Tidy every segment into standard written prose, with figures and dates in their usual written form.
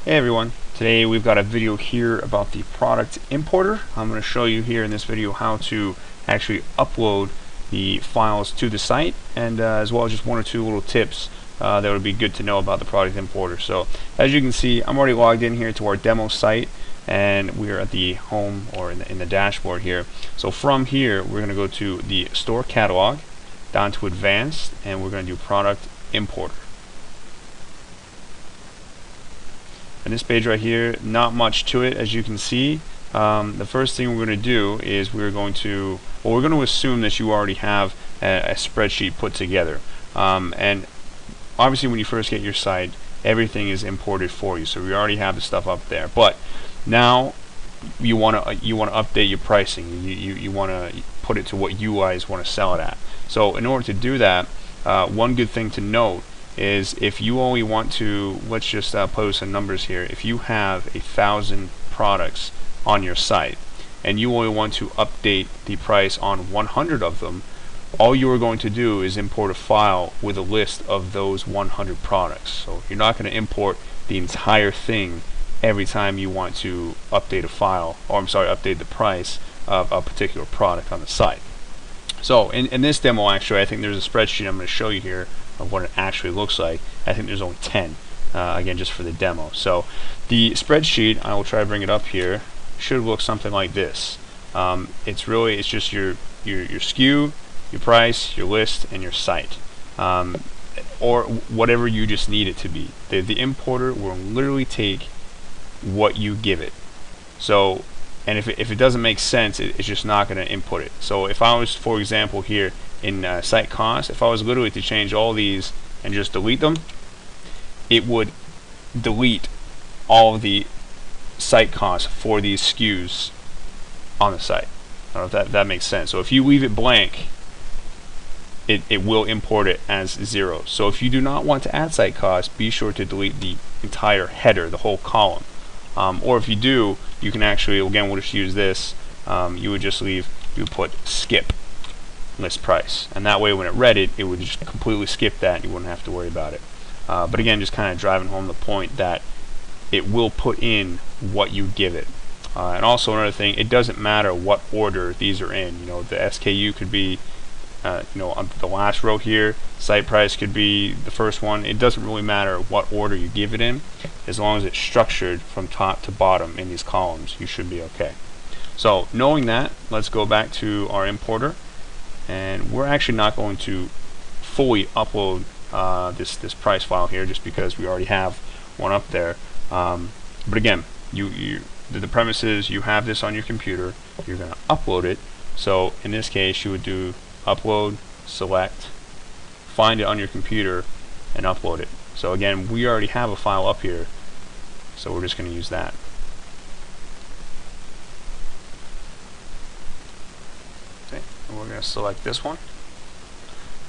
Hey everyone, today we've got a video here about the product importer. I'm going to show you here in this video how to actually upload the files to the site, and as well as just one or two little tips that would be good to know about the product importer. So as you can see, I'm already logged in here to our demo site, and we're at the home or in the dashboard here. So from here we're going to go to the store catalog, down to advanced, and we're going to do product importer. And this page right here, not much to it, as you can see. The first thing we're going to do is we're going to assume that you already have a spreadsheet put together. And obviously when you first get your site, everything is imported for you, so we already have the stuff up there. But now you want to update your pricing. You want to put it to what you guys want to sell it at. So in order to do that, one good thing to note is if you only want to, let's just play with some numbers here. If you have 1,000 products on your site and you only want to update the price on 100 of them, all you are going to do is import a file with a list of those 100 products. So you're not going to import the entire thing every time you want to update a file, or update the price of a particular product on the site. So in this demo, actually, I think there's a spreadsheet I'm going to show you here of what it actually looks like. I think there's only 10, again, just for the demo. So the spreadsheet, I will try to bring it up here, should look something like this. It's just your SKU, your price, your list, and your site, or whatever you just need it to be. The importer will literally take what you give it. So, and if it doesn't make sense, it's just not going to input it. So if I was, for example, here in site cost, if I was literally to change all these and just delete them, it would delete all of the site costs for these SKUs on the site. I don't know if that makes sense. So if you leave it blank, it will import it as 0. So if you do not want to add site costs, be sure to delete the entire header, the whole column. Or if you do, you can actually, again, we'll just use this. You would put skip list price, and that way when it read it, it would just completely skip that and you wouldn't have to worry about it. But again, just kind of driving home the point that it will put in what you give it. And also another thing, it doesn't matter what order these are in. You know, the SKU could be on the last row here, site price could be the first one. It doesn't really matter what order you give it in, as long as it's structured from top to bottom in these columns, you should be okay. So knowing that, let's go back to our importer, and we're actually not going to fully upload this price file here, just because we already have one up there. But again, the premise is you have this on your computer, you're going to upload it. So in this case, you would do upload, select, find it on your computer, and upload it. So again, we already have a file up here, so we're just going to use that. Okay, and we're going to select this one.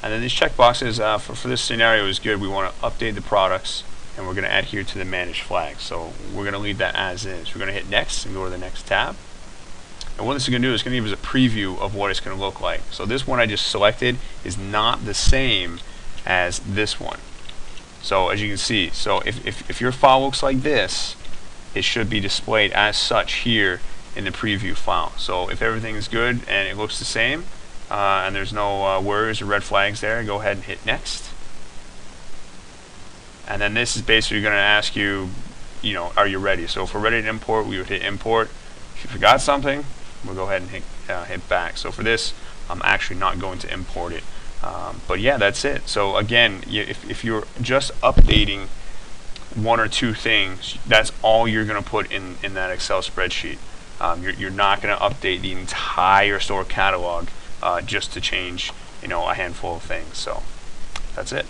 And then these checkboxes for this scenario is good. We want to update the products, and we're going to adhere to the manage flag. So we're going to leave that as is. We're going to hit next and go to the next tab. And what this is going to do is going to give us a preview of what it's going to look like. So this one I just selected is not the same as this one. So as you can see, so if your file looks like this, it should be displayed as such here in the preview file. So if everything is good and it looks the same, and there's no words or red flags there, go ahead and hit next. And then this is basically going to ask you, are you ready? So if we're ready to import, we would hit import. If you forgot something, we'll go ahead and hit back. So for this, I'm actually not going to import it. But yeah, that's it. So again, if you're just updating one or two things, that's all you're going to put in that Excel spreadsheet. You're not going to update the entire store catalog just to change a handful of things. So that's it.